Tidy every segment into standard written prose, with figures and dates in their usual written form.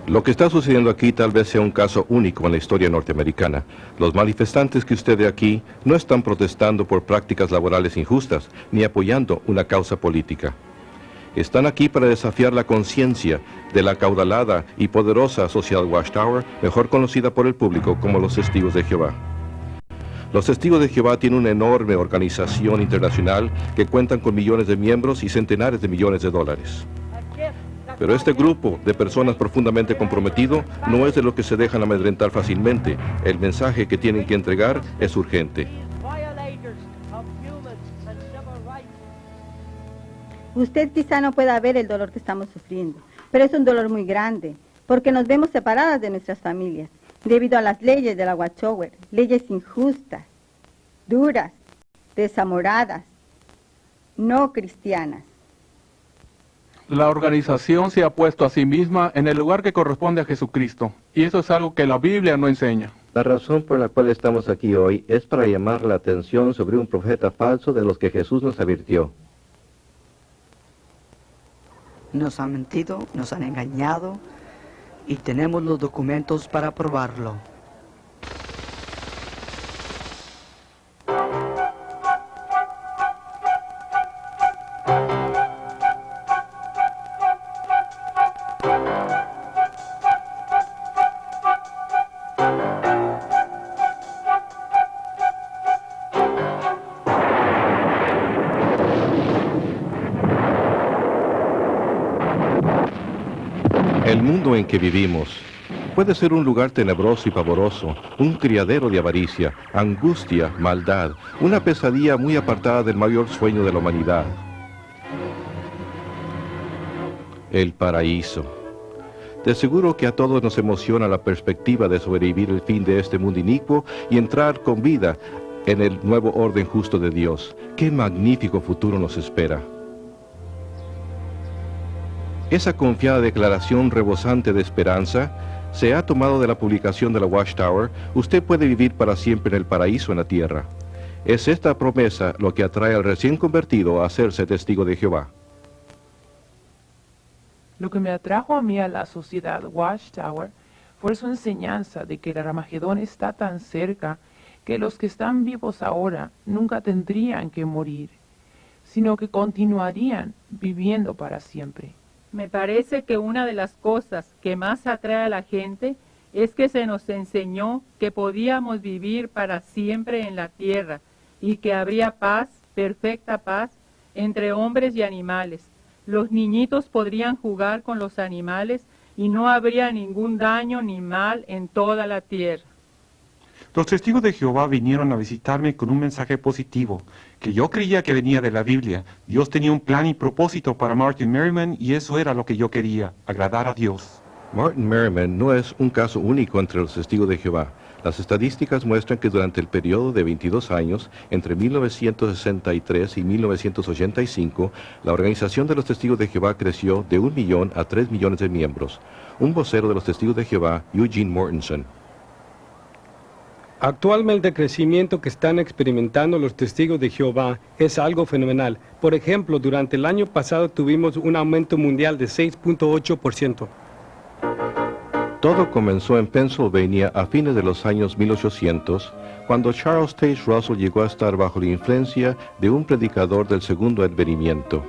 Lo que está sucediendo aquí tal vez sea un caso único en la historia norteamericana. Los manifestantes que usted ve aquí no están protestando por prácticas laborales injustas, ni apoyando una causa política. Están aquí para desafiar la conciencia de la acaudalada y poderosa Sociedad Watchtower, mejor conocida por el público como los Testigos de Jehová. Los Testigos de Jehová tienen una enorme organización internacional que cuentan con millones de miembros y centenares de millones de dólares. Pero este grupo de personas profundamente comprometido no es de lo que se dejan amedrentar fácilmente. El mensaje que tienen que entregar es urgente. Usted quizá no pueda ver el dolor que estamos sufriendo, pero es un dolor muy grande, porque nos vemos separadas de nuestras familias, debido a las leyes de la Watchtower, leyes injustas, duras, desamoradas, no cristianas. La organización se ha puesto a sí misma en el lugar que corresponde a Jesucristo, y eso es algo que la Biblia no enseña. La razón por la cual estamos aquí hoy es para llamar la atención sobre un profeta falso de los que Jesús nos advirtió. Nos han mentido, nos han engañado y tenemos los documentos para probarlo. El mundo en que vivimos puede ser un lugar tenebroso y pavoroso, un criadero de avaricia, angustia, maldad, una pesadilla muy apartada del mayor sueño de la humanidad. El paraíso. De seguro que a todos nos emociona la perspectiva de sobrevivir el fin de este mundo inicuo y entrar con vida en el nuevo orden justo de Dios. ¡Qué magnífico futuro nos espera! Esa confiada declaración rebosante de esperanza se ha tomado de la publicación de la Watchtower. Usted puede vivir para siempre en el paraíso en la tierra. Es esta promesa lo que atrae al recién convertido a hacerse testigo de Jehová. Lo que me atrajo a mí a la sociedad Watchtower fue su enseñanza de que el Armagedón está tan cerca que los que están vivos ahora nunca tendrían que morir, sino que continuarían viviendo para siempre. Me parece que una de las cosas que más atrae a la gente es que se nos enseñó que podíamos vivir para siempre en la tierra y que habría paz, perfecta paz, entre hombres y animales. Los niñitos podrían jugar con los animales y no habría ningún daño ni mal en toda la tierra. Los testigos de Jehová vinieron a visitarme con un mensaje positivo, que yo creía que venía de la Biblia. Dios tenía un plan y propósito para Martin Merriman y eso era lo que yo quería, agradar a Dios. Martin Merriman no es un caso único entre los testigos de Jehová. Las estadísticas muestran que durante el periodo de 22 años, entre 1963 y 1985, la organización de los testigos de Jehová creció de 1 millón a 3 millones de miembros. Un vocero de los testigos de Jehová, Eugene Mortensen. Actualmente el crecimiento que están experimentando los testigos de Jehová es algo fenomenal. Por ejemplo, durante el año pasado tuvimos un aumento mundial de 6.8%. Todo comenzó en Pennsylvania a fines de los años 1800, cuando Charles Taze Russell llegó a estar bajo la influencia de un predicador del segundo advenimiento.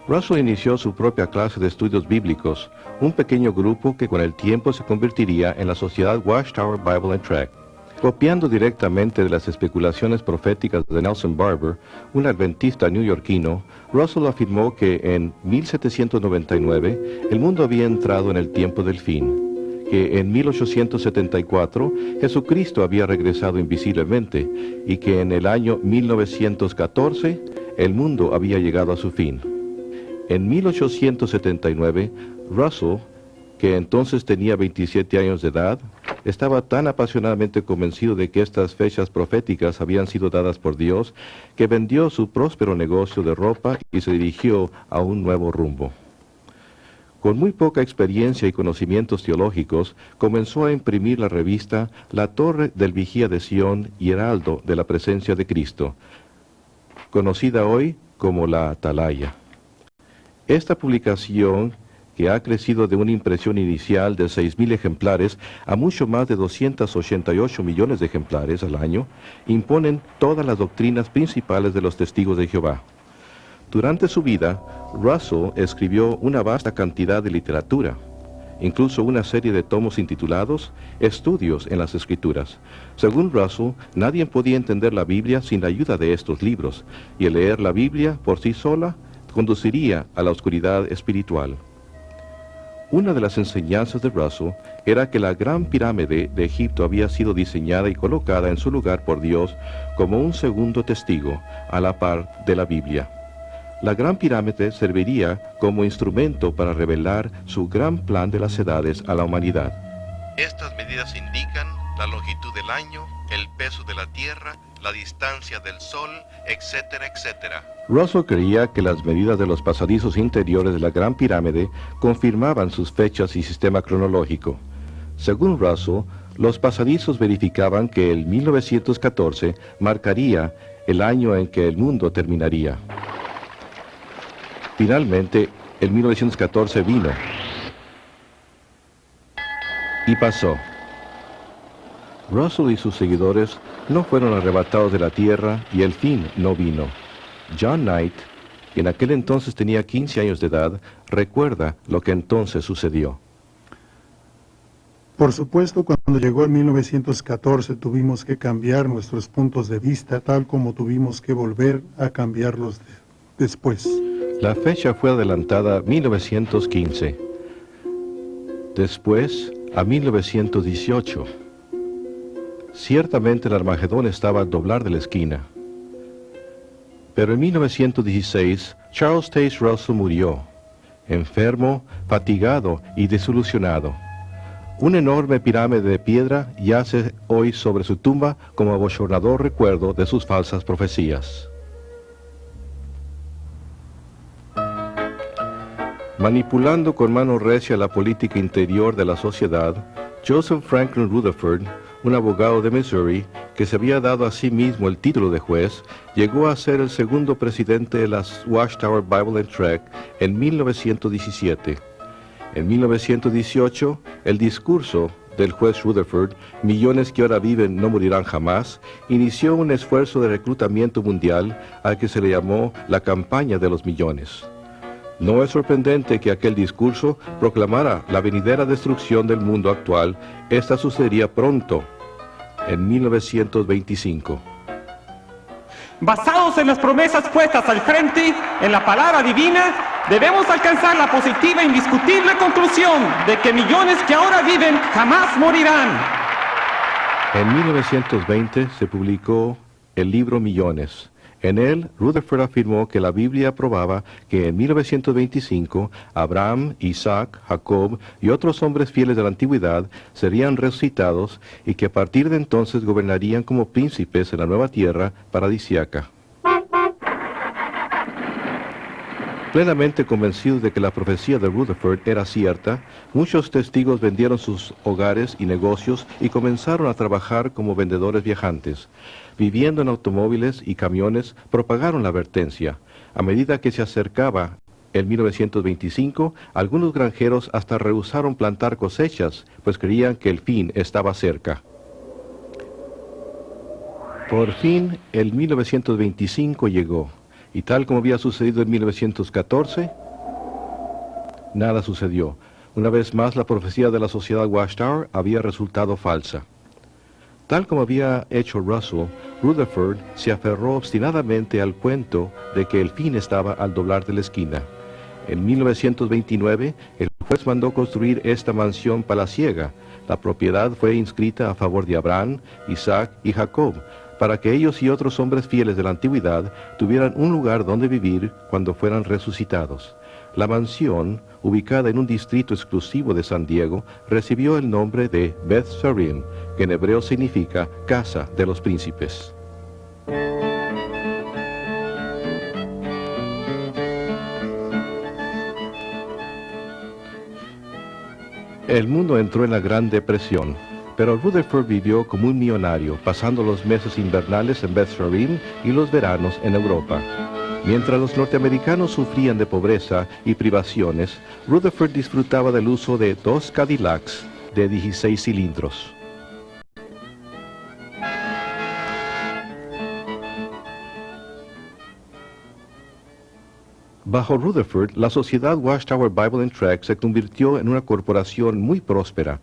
Russell inició su propia clase de estudios bíblicos, un pequeño grupo que con el tiempo se convertiría en la Sociedad Watchtower Bible and Tract. Copiando directamente de las especulaciones proféticas de Nelson Barber, un adventista neoyorquino, Russell afirmó que en 1799 el mundo había entrado en el tiempo del fin, que en 1874 Jesucristo había regresado invisiblemente y que en el año 1914 el mundo había llegado a su fin. En 1879, Russell, que entonces tenía 27 años de edad, estaba tan apasionadamente convencido de que estas fechas proféticas habían sido dadas por Dios, que vendió su próspero negocio de ropa y se dirigió a un nuevo rumbo. Con muy poca experiencia y conocimientos teológicos, comenzó a imprimir la revista La Torre del Vigía de Sión y Heraldo de la Presencia de Cristo, conocida hoy como la Atalaya. Esta publicación, que ha crecido de una impresión inicial de 6.000 ejemplares a mucho más de 288 millones de ejemplares al año, imponen todas las doctrinas principales de los testigos de Jehová. Durante su vida, Russell escribió una vasta cantidad de literatura, incluso una serie de tomos intitulados Estudios en las Escrituras. Según Russell, nadie podía entender la Biblia sin la ayuda de estos libros, y el leer la Biblia por sí sola conduciría a la oscuridad espiritual. Una de las enseñanzas de Russell era que la Gran Pirámide de Egipto había sido diseñada y colocada en su lugar por Dios como un segundo testigo a la par de la Biblia. La Gran Pirámide serviría como instrumento para revelar su gran plan de las edades a la humanidad. Estas medidas indican la longitud del año, el peso de la Tierra, la distancia del Sol, etcétera, etcétera. Russell creía que las medidas de los pasadizos interiores de la Gran Pirámide confirmaban sus fechas y sistema cronológico. Según Russell, los pasadizos verificaban que el 1914 marcaría el año en que el mundo terminaría. Finalmente, el 1914 vino y pasó. Russell y sus seguidores no fueron arrebatados de la tierra y el fin no vino. John Knight, que en aquel entonces tenía 15 años de edad, recuerda lo que entonces sucedió. Por supuesto, cuando llegó el 1914 tuvimos que cambiar nuestros puntos de vista, tal como tuvimos que volver a cambiarlos después. La fecha fue adelantada a 1915, después a 1918. Ciertamente el Armagedón estaba al doblar de la esquina. Pero en 1916, Charles Taze Russell murió, enfermo, fatigado y desilusionado. Una enorme pirámide de piedra yace hoy sobre su tumba como abochornador recuerdo de sus falsas profecías. Manipulando con mano recia la política interior de la sociedad, Joseph Franklin Rutherford, un abogado de Missouri, que se había dado a sí mismo el título de juez, llegó a ser el segundo presidente de la Watchtower Bible and Tract en 1917. En 1918, el discurso del juez Rutherford, millones que ahora viven no morirán jamás, inició un esfuerzo de reclutamiento mundial al que se le llamó la campaña de los millones. No es sorprendente que aquel discurso proclamara la venidera destrucción del mundo actual. Esta sucedería pronto, en 1925. Basados en las promesas puestas al frente, en la palabra divina, debemos alcanzar la positiva e indiscutible conclusión de que millones que ahora viven jamás morirán. En 1920 se publicó el libro Millones. En él, Rutherford afirmó que la Biblia probaba que en 1925 Abraham, Isaac, Jacob y otros hombres fieles de la antigüedad serían resucitados y que a partir de entonces gobernarían como príncipes en la nueva tierra paradisíaca. Plenamente convencidos de que la profecía de Rutherford era cierta, muchos testigos vendieron sus hogares y negocios y comenzaron a trabajar como vendedores viajantes. Viviendo en automóviles y camiones, propagaron la advertencia. A medida que se acercaba el 1925, algunos granjeros hasta rehusaron plantar cosechas, pues creían que el fin estaba cerca. Por fin, el 1925 llegó, y tal como había sucedido en 1914, nada sucedió. Una vez más, la profecía de la sociedad Watchtower había resultado falsa. Tal como había hecho Russell, Rutherford se aferró obstinadamente al cuento de que el fin estaba al doblar de la esquina. En 1929, el juez mandó construir esta mansión palaciega. La propiedad fue inscrita a favor de Abraham, Isaac y Jacob, para que ellos y otros hombres fieles de la antigüedad tuvieran un lugar donde vivir cuando fueran resucitados. La mansión, ubicada en un distrito exclusivo de San Diego, recibió el nombre de Beth Sarim, que en hebreo significa Casa de los Príncipes. El mundo entró en la Gran Depresión, pero Rutherford vivió como un millonario, pasando los meses invernales en Beth Sarim y los veranos en Europa. Mientras los norteamericanos sufrían de pobreza y privaciones, Rutherford disfrutaba del uso de 2 Cadillacs de 16 cilindros. Bajo Rutherford, la sociedad Watchtower Bible and Tract se convirtió en una corporación muy próspera.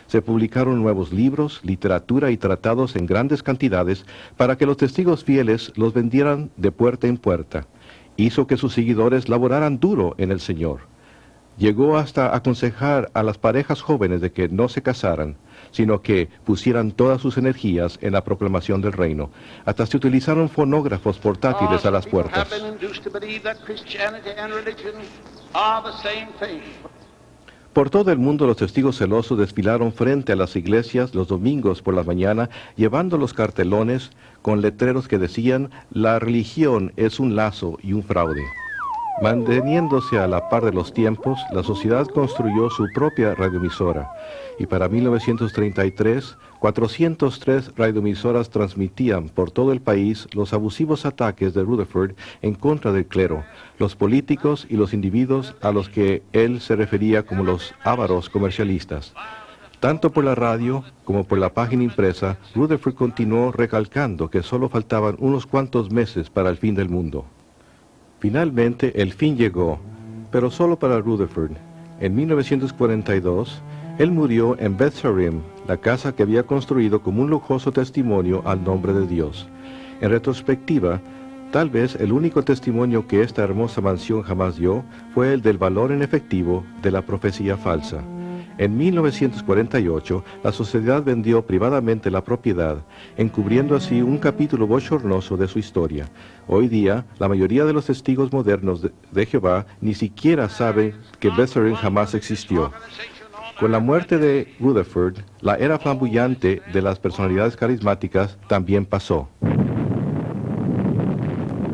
Se publicaron nuevos libros, literatura y tratados en grandes cantidades para que los testigos fieles los vendieran de puerta en puerta. Hizo que sus seguidores laboraran duro en el Señor. Llegó hasta aconsejar a las parejas jóvenes de que no se casaran, sino que pusieran todas sus energías en la proclamación del reino. Hasta se utilizaron fonógrafos portátiles a las puertas. Por todo el mundo los testigos celosos desfilaron frente a las iglesias los domingos por la mañana, llevando los cartelones con letreros que decían: la religión es un lazo y un fraude. Manteniéndose a la par de los tiempos, la sociedad construyó su propia radioemisora, y para 1933, 403 radioemisoras transmitían por todo el país los abusivos ataques de Rutherford en contra del clero, los políticos y los individuos a los que él se refería como los ávaros comercialistas. Tanto por la radio como por la página impresa, Rutherford continuó recalcando que solo faltaban unos cuantos meses para el fin del mundo. Finalmente, el fin llegó, pero solo para Rutherford. En 1942, él murió en Beth Sarim, la casa que había construido como un lujoso testimonio al nombre de Dios. En retrospectiva, tal vez el único testimonio que esta hermosa mansión jamás dio fue el del valor en efectivo de la profecía falsa. En 1948, la sociedad vendió privadamente la propiedad, encubriendo así un capítulo bochornoso de su historia. Hoy día, la mayoría de los testigos modernos de Jehová ni siquiera saben que Beth Sarim jamás existió. Con la muerte de Rutherford, la era flamboyante de las personalidades carismáticas también pasó.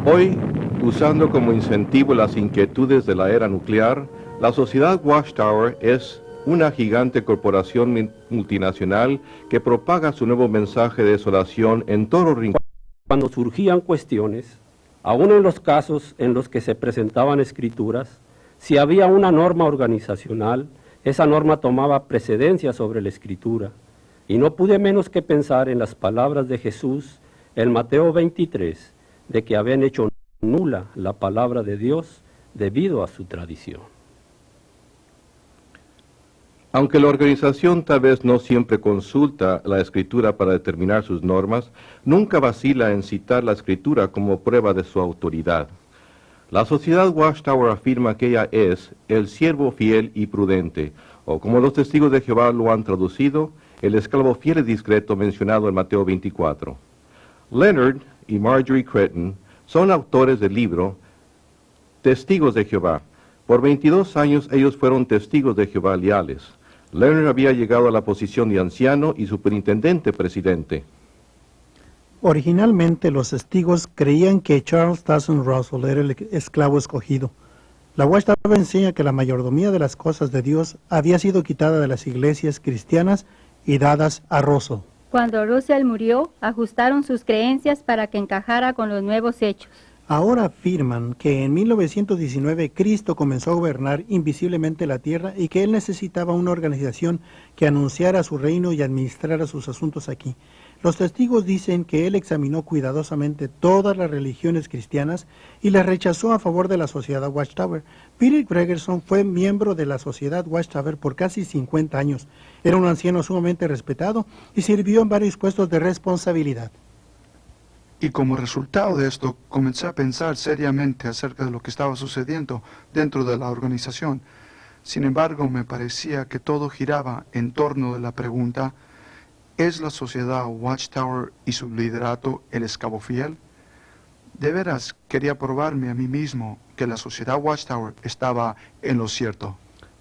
Hoy, usando como incentivo las inquietudes de la era nuclear, la sociedad Watchtower es una gigante corporación multinacional que propaga su nuevo mensaje de desolación en todos los rincones. Cuando surgían cuestiones, aún en los casos en los que se presentaban escrituras, si había una norma organizacional, esa norma tomaba precedencia sobre la escritura, y no pude menos que pensar en las palabras de Jesús en Mateo 23, de que habían hecho nula la palabra de Dios debido a su tradición. Aunque la organización tal vez no siempre consulta la Escritura para determinar sus normas, nunca vacila en citar la Escritura como prueba de su autoridad. La sociedad Watchtower afirma que ella es el siervo fiel y prudente, o como los testigos de Jehová lo han traducido, el esclavo fiel y discreto mencionado en Mateo 24. Leonard y Marjorie Creighton son autores del libro Testigos de Jehová. Por 22 años ellos fueron testigos de Jehová leales. Leonard había llegado a la posición de anciano y superintendente presidente. Originalmente los testigos creían que Charles Taze Russell era el esclavo escogido. La Watchtower enseña que la mayordomía de las cosas de Dios había sido quitada de las iglesias cristianas y dadas a Russell. Cuando Russell murió, ajustaron sus creencias para que encajara con los nuevos hechos. Ahora afirman que en 1919 Cristo comenzó a gobernar invisiblemente la tierra y que Él necesitaba una organización que anunciara su reino y administrara sus asuntos aquí. Los testigos dicen que Él examinó cuidadosamente todas las religiones cristianas y las rechazó a favor de la sociedad Watchtower. Peter Gregerson fue miembro de la sociedad Watchtower por casi 50 años. Era un anciano sumamente respetado y sirvió en varios puestos de responsabilidad. Y como resultado de esto, comencé a pensar seriamente acerca de lo que estaba sucediendo dentro de la organización. Sin embargo, me parecía que todo giraba en torno de la pregunta: ¿es la sociedad Watchtower y su liderato el esclavo fiel? De veras, quería probarme a mí mismo que la sociedad Watchtower estaba en lo cierto.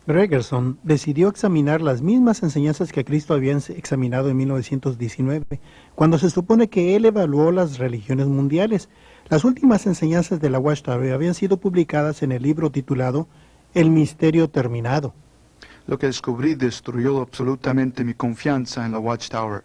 Gregerson decidió examinar las mismas enseñanzas que Cristo había examinado en 1919, cuando se supone que él evaluó las religiones mundiales. Las últimas enseñanzas de la Watchtower habían sido publicadas en el libro titulado El Misterio Terminado. Lo que descubrí destruyó absolutamente mi confianza en la Watchtower.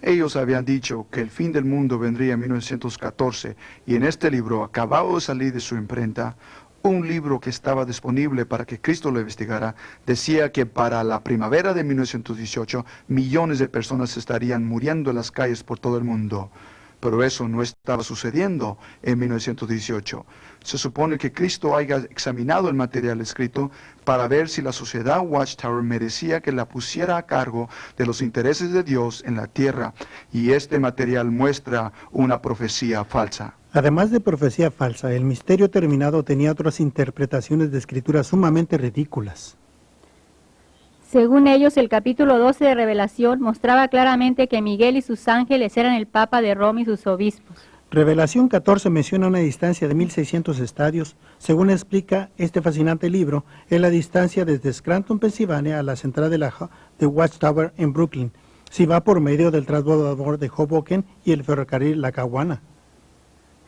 Ellos habían dicho que el fin del mundo vendría en 1914 y en este libro, acabado de salir de su imprenta, un libro que estaba disponible para que Cristo lo investigara, decía que para la primavera de 1918 millones de personas estarían muriendo en las calles por todo el mundo. Pero eso no estaba sucediendo en 1918. Se supone que Cristo haya examinado el material escrito para ver si la sociedad Watchtower merecía que la pusiera a cargo de los intereses de Dios en la tierra, y este material muestra una profecía falsa. Además de profecía falsa, el misterio terminado tenía otras interpretaciones de escritura sumamente ridículas. Según ellos, el capítulo 12 de Revelación mostraba claramente que Miguel y sus ángeles eran el Papa de Roma y sus obispos. Revelación 14 menciona una distancia de 1600 estadios. Según explica este fascinante libro, es la distancia desde Scranton, Pensilvania, a la central de Watchtower en Brooklyn, si va por medio del transbordador de Hoboken y el ferrocarril Lackawanna.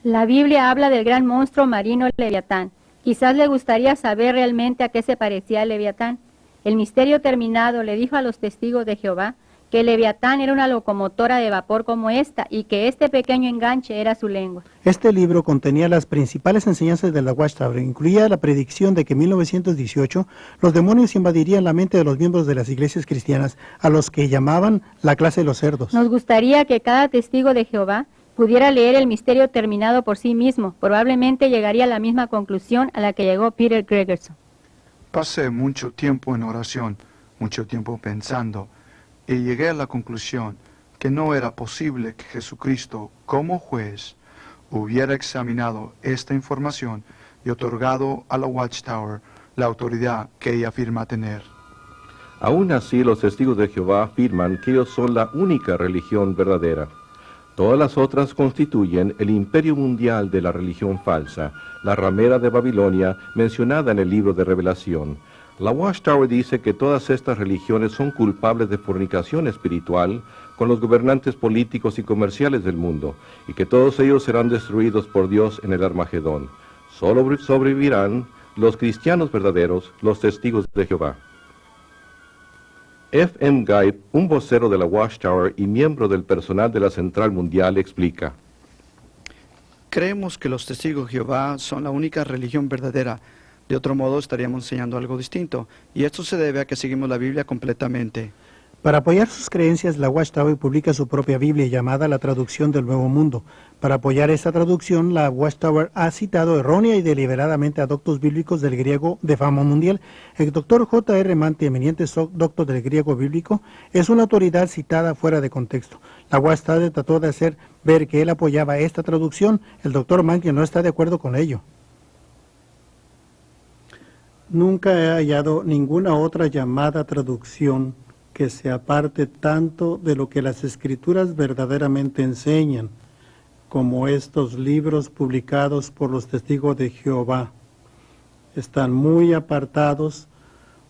La Biblia habla del gran monstruo marino Leviatán. Quizás le gustaría saber realmente a qué se parecía el Leviatán. El misterio terminado le dijo a los testigos de Jehová que el Leviatán era una locomotora de vapor como esta y que este pequeño enganche era su lengua. Este libro contenía las principales enseñanzas de la Watchtower. Incluía la predicción de que en 1918 los demonios invadirían la mente de los miembros de las iglesias cristianas, a los que llamaban la clase de los cerdos. Nos gustaría que cada testigo de Jehová pudiera leer el misterio terminado por sí mismo. Probablemente llegaría a la misma conclusión a la que llegó Peter Gregerson. Pasé mucho tiempo en oración, mucho tiempo pensando, y llegué a la conclusión que no era posible que Jesucristo, como juez, hubiera examinado esta información y otorgado a la Watchtower la autoridad que ella afirma tener. Aún así, los testigos de Jehová afirman que ellos son la única religión verdadera. Todas las otras constituyen el imperio mundial de la religión falsa, la ramera de Babilonia mencionada en el libro de Revelación. La Watchtower dice que todas estas religiones son culpables de fornicación espiritual con los gobernantes políticos y comerciales del mundo, y que todos ellos serán destruidos por Dios en el Armagedón. Solo sobrevivirán los cristianos verdaderos, los testigos de Jehová. F. M. Guy, un vocero de la Watchtower y miembro del personal de la Central Mundial, explica: Creemos que los testigos de Jehová son la única religión verdadera. De otro modo estaríamos enseñando algo distinto, y esto se debe a que seguimos la Biblia completamente. Para apoyar sus creencias, la Watchtower publica su propia Biblia llamada La Traducción del Nuevo Mundo. Para apoyar esta traducción, la Watchtower ha citado errónea y deliberadamente a doctos bíblicos del griego de fama mundial. El doctor J. R. Manty, eminente doctor del griego bíblico, es una autoridad citada fuera de contexto. La Watchtower trató de hacer ver que él apoyaba esta traducción. El doctor Manty no está de acuerdo con ello. Nunca he hallado ninguna otra llamada traducción que se aparte tanto de lo que las Escrituras verdaderamente enseñan, como estos libros publicados por los testigos de Jehová. Están muy apartados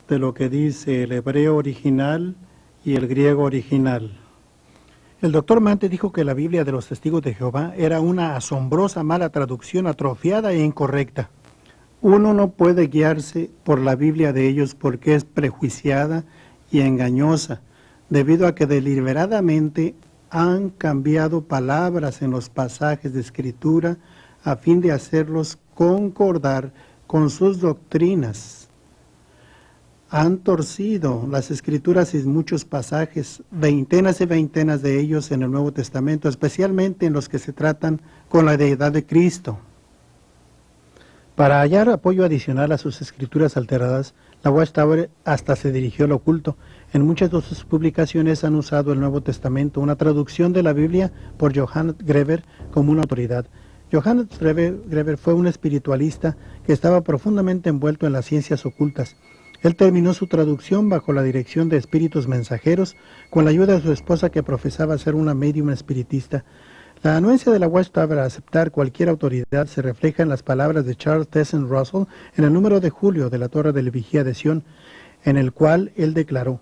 de lo que dice el hebreo original y el griego original. El doctor Manty dijo que la Biblia de los testigos de Jehová era una asombrosa mala traducción atrofiada e incorrecta. Uno no puede guiarse por la Biblia de ellos porque es prejuiciada y engañosa, debido a que deliberadamente han cambiado palabras en los pasajes de Escritura a fin de hacerlos concordar con sus doctrinas. Han torcido las Escrituras en muchos pasajes, veintenas y veintenas de ellos en el Nuevo Testamento, especialmente en los que se tratan con la deidad de Cristo. Para hallar apoyo adicional a sus escrituras alteradas, la Watchtower hasta se dirigió al oculto. En muchas de sus publicaciones han usado el Nuevo Testamento, una traducción de la Biblia por Johannes Greber, como una autoridad. Johannes Greber fue un espiritualista que estaba profundamente envuelto en las ciencias ocultas. Él terminó su traducción bajo la dirección de espíritus mensajeros, con la ayuda de su esposa que profesaba ser una médium espiritista. La anuencia de la Watchtower a aceptar cualquier autoridad se refleja en las palabras de Charles Tesson Russell en el número de julio de la Torre del Vigía de Sion, en el cual él declaró: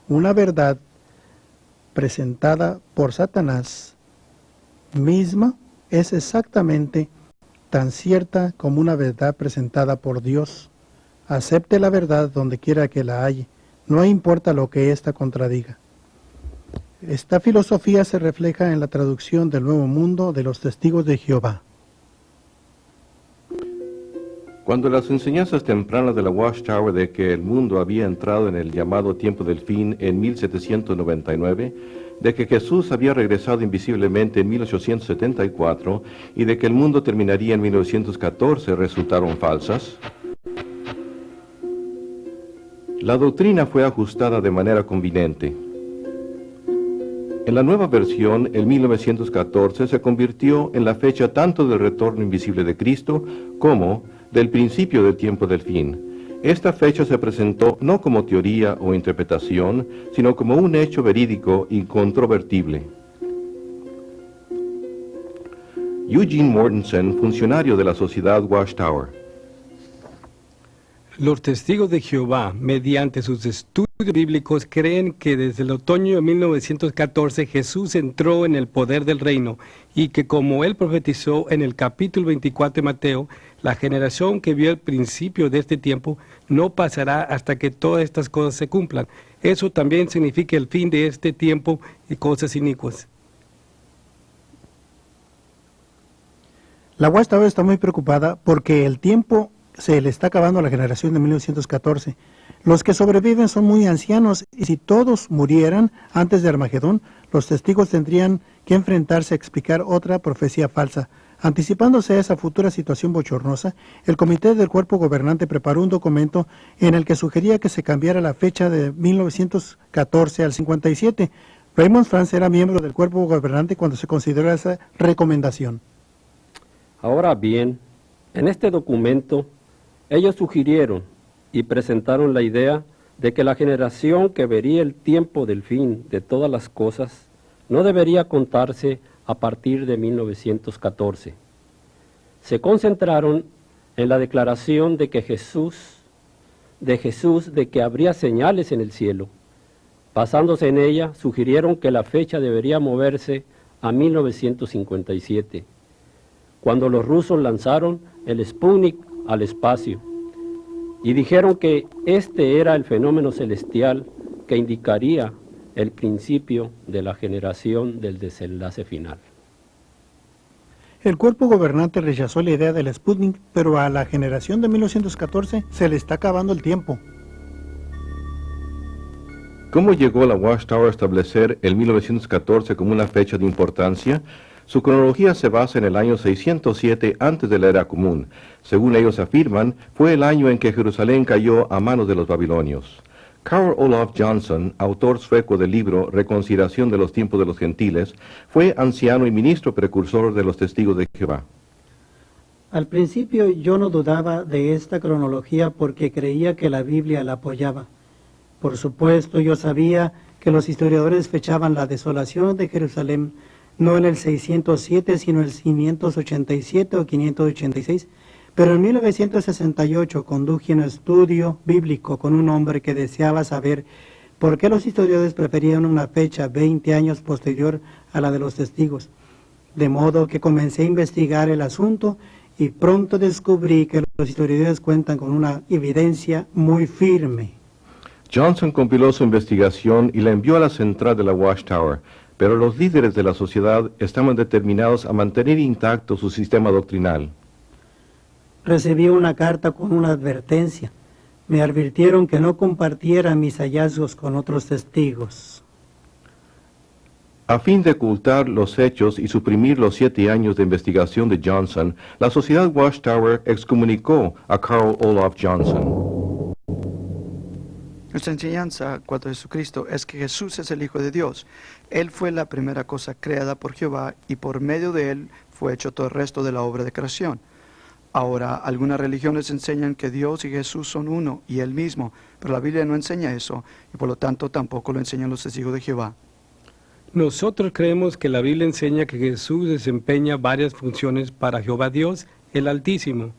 una verdad presentada por Satanás misma es exactamente tan cierta como una verdad presentada por Dios. Acepte la verdad donde quiera que la halle, no importa lo que ésta contradiga. Esta filosofía se refleja en la traducción del Nuevo Mundo de los Testigos de Jehová. Cuando las enseñanzas tempranas de la Watchtower de que el mundo había entrado en el llamado tiempo del fin en 1799, de que Jesús había regresado invisiblemente en 1874 y de que el mundo terminaría en 1914 resultaron falsas, la doctrina fue ajustada de manera conveniente. En la nueva versión, el 1914 se convirtió en la fecha tanto del retorno invisible de Cristo como del principio del tiempo del fin. Esta fecha se presentó no como teoría o interpretación, sino como un hecho verídico incontrovertible. Eugene Mortensen, funcionario de la Sociedad Watchtower. Los testigos de Jehová, mediante sus estudios bíblicos, creen que desde el otoño de 1914 Jesús entró en el poder del reino y que, como él profetizó en el capítulo 24 de Mateo, la generación que vio el principio de este tiempo no pasará hasta que todas estas cosas se cumplan. Eso también significa el fin de este tiempo y cosas inicuas. La Watchtower está muy preocupada porque el tiempo se le está acabando a la generación de 1914. Los que sobreviven son muy ancianos y si todos murieran antes de Armagedón, los testigos tendrían que enfrentarse a explicar otra profecía falsa. Anticipándose a esa futura situación bochornosa, el comité del cuerpo gobernante preparó un documento en el que sugería que se cambiara la fecha de 1914 al 57. Raymond France era miembro del cuerpo gobernante cuando se consideró esa recomendación. Ahora bien, en este documento, ellos sugirieron y presentaron la idea de que la generación que vería el tiempo del fin de todas las cosas no debería contarse a partir de 1914. Se concentraron en la declaración de Jesús de que habría señales en el cielo. Basándose en ella, sugirieron que la fecha debería moverse a 1957, cuando los rusos lanzaron el Sputnik al espacio, y dijeron que este era el fenómeno celestial que indicaría el principio de la generación del desenlace final. El cuerpo gobernante rechazó la idea del Sputnik, pero a la generación de 1914 se le está acabando el tiempo. ¿Cómo llegó la Watchtower a establecer el 1914 como una fecha de importancia? Su cronología se basa en el año 607 antes de la era común. Según ellos afirman, fue el año en que Jerusalén cayó a manos de los babilonios. Carl Olof Johnson, autor sueco del libro Reconciliación de los tiempos de los gentiles, fue anciano y ministro precursor de los testigos de Jehová. Al principio yo no dudaba de esta cronología porque creía que la Biblia la apoyaba. Por supuesto, yo sabía que los historiadores fechaban la desolación de Jerusalén no en el 607, sino en el 587 o 586, pero en 1968 conduje un estudio bíblico con un hombre que deseaba saber por qué los historiadores preferían una fecha 20 años posterior a la de los testigos. De modo que comencé a investigar el asunto y pronto descubrí que los historiadores cuentan con una evidencia muy firme. Johnson compiló su investigación y la envió a la central de la Watchtower, pero los líderes de la sociedad estaban determinados a mantener intacto su sistema doctrinal. Recibí una carta con una advertencia. Me advirtieron que no compartiera mis hallazgos con otros testigos. A fin de ocultar los hechos y suprimir los 7 años de investigación de Johnson, la sociedad Watchtower excomunicó a Carl Olof Johnson. Nuestra enseñanza cuanto a Jesucristo es que Jesús es el Hijo de Dios. Él fue la primera cosa creada por Jehová y por medio de él fue hecho todo el resto de la obra de creación. Ahora, algunas religiones enseñan que Dios y Jesús son uno y él mismo, pero la Biblia no enseña eso y por lo tanto tampoco lo enseñan los testigos de Jehová. Nosotros creemos que la Biblia enseña que Jesús desempeña varias funciones para Jehová Dios, el Altísimo.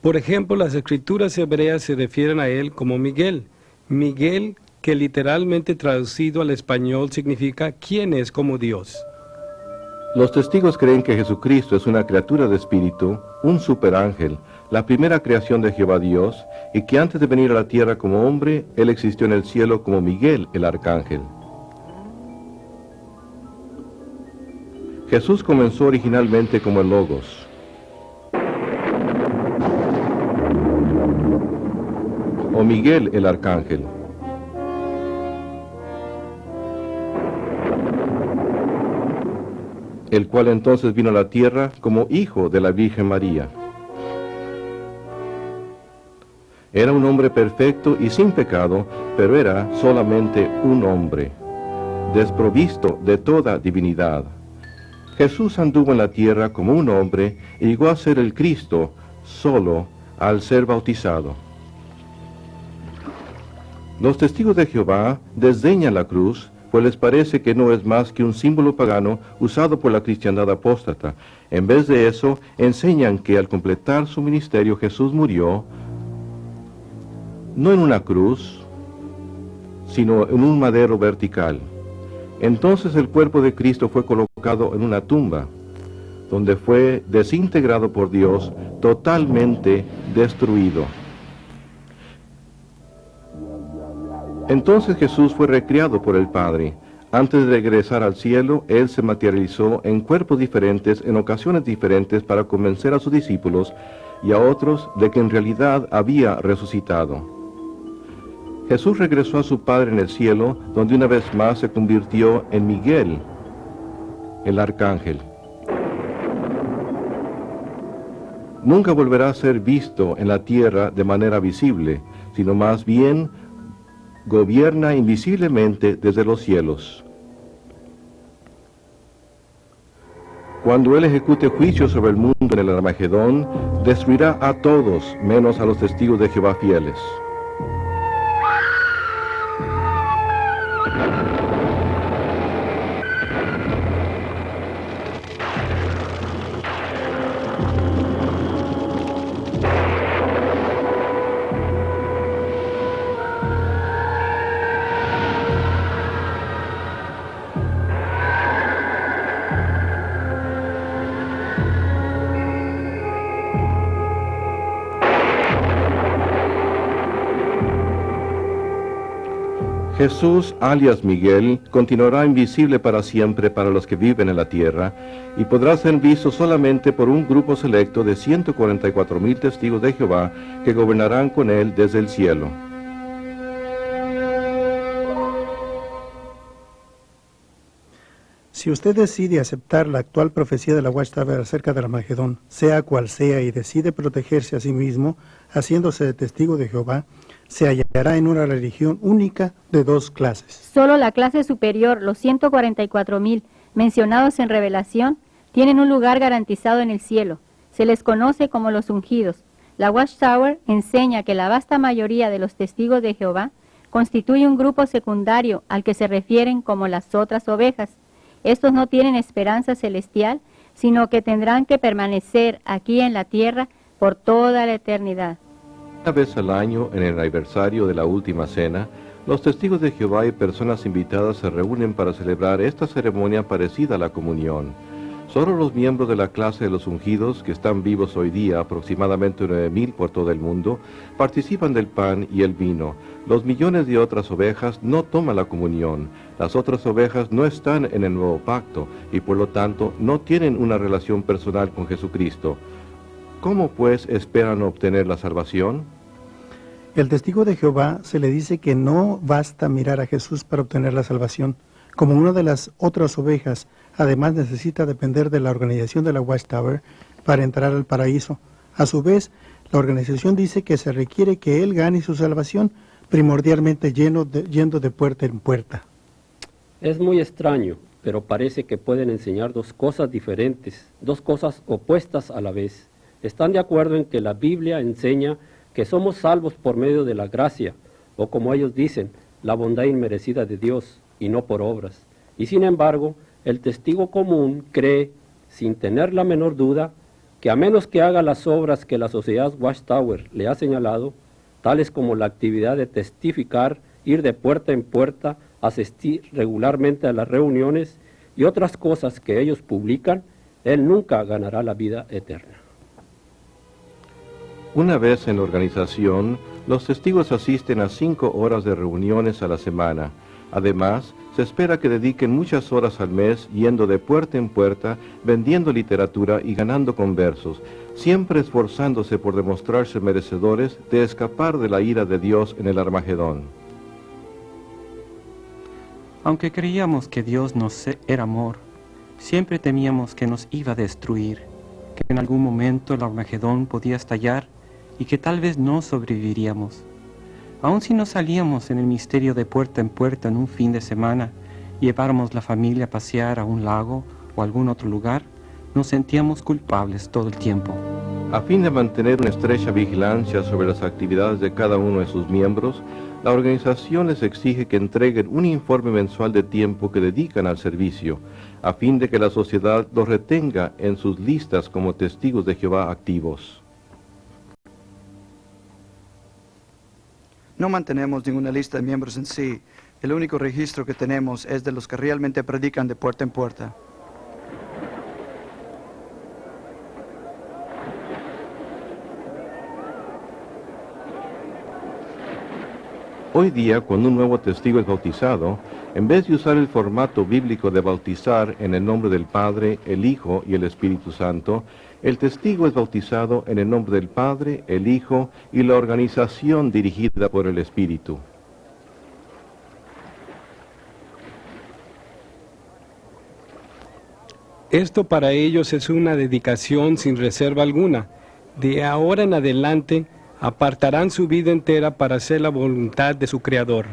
Por ejemplo, las escrituras hebreas se refieren a él como Miguel. Miguel, que literalmente traducido al español significa ¿quién es como Dios? Los testigos creen que Jesucristo es una criatura de espíritu, un superángel, la primera creación de Jehová Dios, y que antes de venir a la tierra como hombre, él existió en el cielo como Miguel, el arcángel. Jesús comenzó originalmente como el Logos. O Miguel el Arcángel. El cual entonces vino a la tierra como hijo de la Virgen María. Era un hombre perfecto y sin pecado, pero era solamente un hombre, desprovisto de toda divinidad. Jesús anduvo en la tierra como un hombre y llegó a ser el Cristo solo al ser bautizado. Los testigos de Jehová desdeñan la cruz, pues les parece que no es más que un símbolo pagano usado por la cristiandad apóstata. En vez de eso, enseñan que al completar su ministerio Jesús murió no en una cruz, sino en un madero vertical. Entonces el cuerpo de Cristo fue colocado en una tumba, donde fue desintegrado por Dios, totalmente destruido. Entonces Jesús fue recreado por el Padre. Antes de regresar al cielo, Él se materializó en cuerpos diferentes, en ocasiones diferentes, para convencer a sus discípulos y a otros de que en realidad había resucitado. Jesús regresó a su Padre en el cielo, donde una vez más se convirtió en Miguel, el Arcángel. Nunca volverá a ser visto en la tierra de manera visible, sino más bien gobierna invisiblemente desde los cielos. Cuando Él ejecute juicio sobre el mundo en el Armagedón, destruirá a todos, menos a los testigos de Jehová fieles. Jesús, alias Miguel, continuará invisible para siempre para los que viven en la tierra y podrá ser visto solamente por un grupo selecto de 144,000 testigos de Jehová que gobernarán con él desde el cielo. Si usted decide aceptar la actual profecía de la Watchtower acerca del Armagedón, sea cual sea, y decide protegerse a sí mismo, haciéndose de testigo de Jehová, se hallará en una religión única de dos clases. Solo la clase superior, los 144,000 mencionados en Revelación, tienen un lugar garantizado en el cielo. Se les conoce como los ungidos. La Watchtower enseña que la vasta mayoría de los testigos de Jehová constituye un grupo secundario al que se refieren como las otras ovejas. Estos no tienen esperanza celestial, sino que tendrán que permanecer aquí en la tierra por toda la eternidad. Una vez al año, en el aniversario de la Última Cena, los testigos de Jehová y personas invitadas se reúnen para celebrar esta ceremonia parecida a la comunión. Solo los miembros de la clase de los ungidos, que están vivos hoy día, aproximadamente 9,000 por todo el mundo, participan del pan y el vino. Los millones de otras ovejas no toman la comunión. Las otras ovejas no están en el nuevo pacto y por lo tanto no tienen una relación personal con Jesucristo. ¿Cómo pues esperan obtener la salvación? El testigo de Jehová se le dice que no basta mirar a Jesús para obtener la salvación. Como una de las otras ovejas, además necesita depender de la organización de la Watchtower para entrar al paraíso. A su vez, la organización dice que se requiere que él gane su salvación, primordialmente yendo de puerta en puerta. Es muy extraño, pero parece que pueden enseñar dos cosas diferentes, dos cosas opuestas a la vez. Están de acuerdo en que la Biblia enseña que somos salvos por medio de la gracia, o como ellos dicen, la bondad inmerecida de Dios, y no por obras. Y sin embargo, el testigo común cree, sin tener la menor duda, que a menos que haga las obras que la sociedad Watchtower le ha señalado, tales como la actividad de testificar, ir de puerta en puerta, asistir regularmente a las reuniones y otras cosas que ellos publican, él nunca ganará la vida eterna. Una vez en la organización, los testigos asisten a 5 horas de reuniones a la semana. Además, se espera que dediquen muchas horas al mes yendo de puerta en puerta, vendiendo literatura y ganando conversos, siempre esforzándose por demostrarse merecedores de escapar de la ira de Dios en el Armagedón. Aunque creíamos que Dios era amor, siempre temíamos que nos iba a destruir, que en algún momento el Armagedón podía estallar y que tal vez no sobreviviríamos. Aun si no salíamos en el misterio de puerta en puerta en un fin de semana y lleváramos la familia a pasear a un lago o a algún otro lugar, nos sentíamos culpables todo el tiempo. A fin de mantener una estrecha vigilancia sobre las actividades de cada uno de sus miembros, la organización les exige que entreguen un informe mensual de tiempo que dedican al servicio, a fin de que la sociedad los retenga en sus listas como testigos de Jehová activos. No mantenemos ninguna lista de miembros en sí. El único registro que tenemos es de los que realmente predican de puerta en puerta. Hoy día, cuando un nuevo testigo es bautizado, en vez de usar el formato bíblico de bautizar en el nombre del Padre, el Hijo y el Espíritu Santo, el testigo es bautizado en el nombre del Padre, el Hijo y la organización dirigida por el Espíritu. Esto para ellos es una dedicación sin reserva alguna. De ahora en adelante, apartarán su vida entera para hacer la voluntad de su Creador.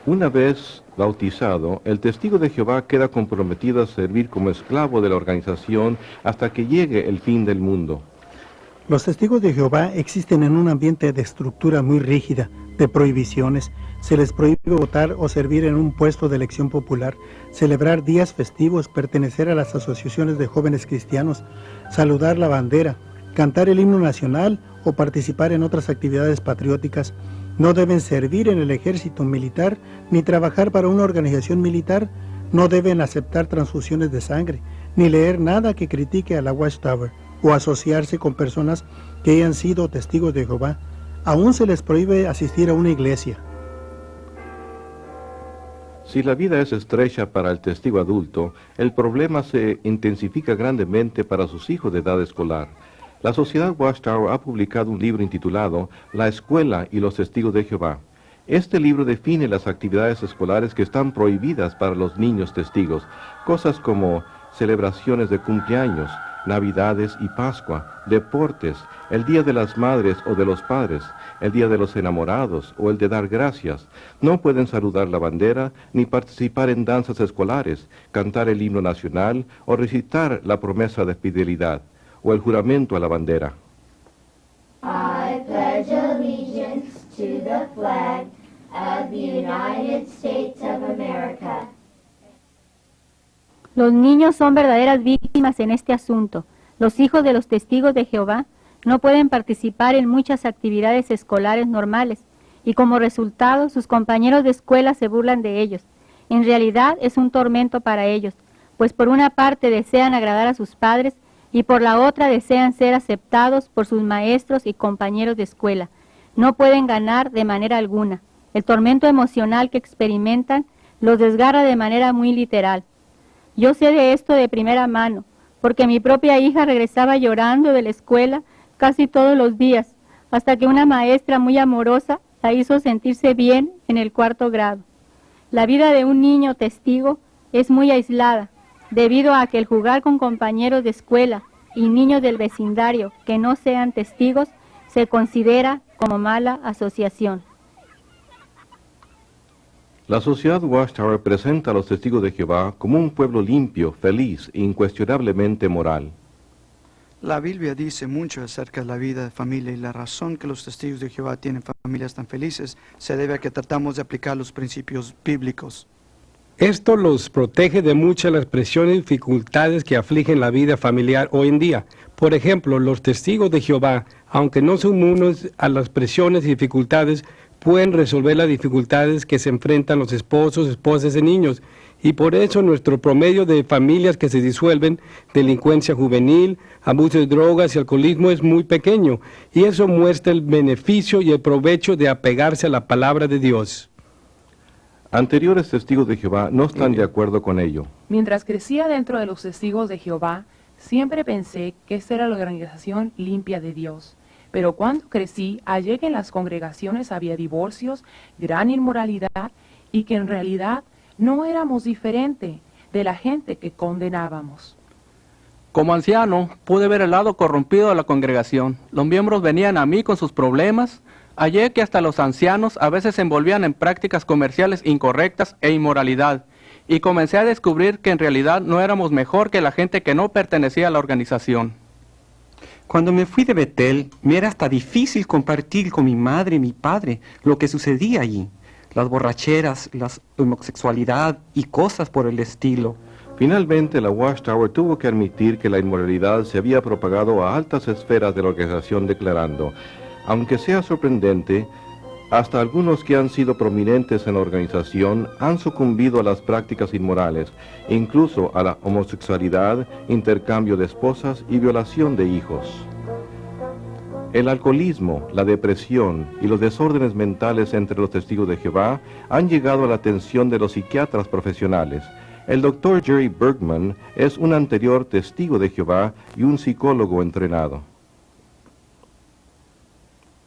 Una vez bautizado, el testigo de Jehová queda comprometido a servir como esclavo de la organización hasta que llegue el fin del mundo. Los testigos de Jehová existen en un ambiente de estructura muy rígida, de prohibiciones. Se les prohíbe votar o servir en un puesto de elección popular, celebrar días festivos, pertenecer a las asociaciones de jóvenes cristianos, saludar la bandera, cantar el himno nacional o participar en otras actividades patrióticas. No deben servir en el ejército militar ni trabajar para una organización militar. No deben aceptar transfusiones de sangre, ni leer nada que critique a la Watchtower o asociarse con personas que hayan sido testigos de Jehová. Aún se les prohíbe asistir a una iglesia. Si la vida es estrecha para el testigo adulto, el problema se intensifica grandemente para sus hijos de edad escolar. La Sociedad Watchtower ha publicado un libro intitulado La Escuela y los Testigos de Jehová. Este libro define las actividades escolares que están prohibidas para los niños testigos, cosas como celebraciones de cumpleaños, Navidades y Pascua, deportes, el Día de las Madres o de los Padres, el Día de los Enamorados o el de dar gracias. No pueden saludar la bandera, ni participar en danzas escolares, cantar el himno nacional o recitar la promesa de fidelidad o el juramento a la bandera. I pledge allegiance to the flag of the United States of America. Los niños son verdaderas víctimas en este asunto. Los hijos de los testigos de Jehová no pueden participar en muchas actividades escolares normales y como resultado sus compañeros de escuela se burlan de ellos. En realidad es un tormento para ellos, pues por una parte desean agradar a sus padres y por la otra desean ser aceptados por sus maestros y compañeros de escuela. No pueden ganar de manera alguna. El tormento emocional que experimentan los desgarra de manera muy literal. Yo sé de esto de primera mano, porque mi propia hija regresaba llorando de la escuela casi todos los días, hasta que una maestra muy amorosa la hizo sentirse bien en el 4º grado. La vida de un niño testigo es muy aislada, debido a que el jugar con compañeros de escuela y niños del vecindario que no sean testigos se considera como mala asociación. La Sociedad Watchtower presenta a los testigos de Jehová como un pueblo limpio, feliz e incuestionablemente moral. La Biblia dice mucho acerca de la vida de familia y la razón que los testigos de Jehová tienen familias tan felices se debe a que tratamos de aplicar los principios bíblicos. Esto los protege de muchas de las presiones y dificultades que afligen la vida familiar hoy en día. Por ejemplo, los testigos de Jehová, aunque no son inmunes a las presiones y dificultades, pueden resolver las dificultades que se enfrentan los esposos, esposas y niños. Y por eso nuestro promedio de familias que se disuelven, delincuencia juvenil, abuso de drogas y alcoholismo es muy pequeño. Y eso muestra el beneficio y el provecho de apegarse a la palabra de Dios. Anteriores testigos de Jehová no están de acuerdo con ello. Mientras crecía dentro de los testigos de Jehová, siempre pensé que esta era la organización limpia de Dios. Pero cuando crecí, hallé que en las congregaciones había divorcios, gran inmoralidad, y que en realidad no éramos diferente de la gente que condenábamos. Como anciano, pude ver el lado corrompido de la congregación. Los miembros venían a mí con sus problemas. Hallé que hasta los ancianos a veces se envolvían en prácticas comerciales incorrectas e inmoralidad. Y comencé a descubrir que en realidad no éramos mejor que la gente que no pertenecía a la organización. Cuando me fui de Betel, me era hasta difícil compartir con mi madre y mi padre lo que sucedía allí. Las borracheras, la homosexualidad y cosas por el estilo. Finalmente, la Watchtower tuvo que admitir que la inmoralidad se había propagado a altas esferas de la organización, declarando: aunque sea sorprendente, hasta algunos que han sido prominentes en la organización han sucumbido a las prácticas inmorales, incluso a la homosexualidad, intercambio de esposas y violación de hijos. El alcoholismo, la depresión y los desórdenes mentales entre los testigos de Jehová han llegado a la atención de los psiquiatras profesionales. El Dr. Jerry Bergman es un anterior testigo de Jehová y un psicólogo entrenado.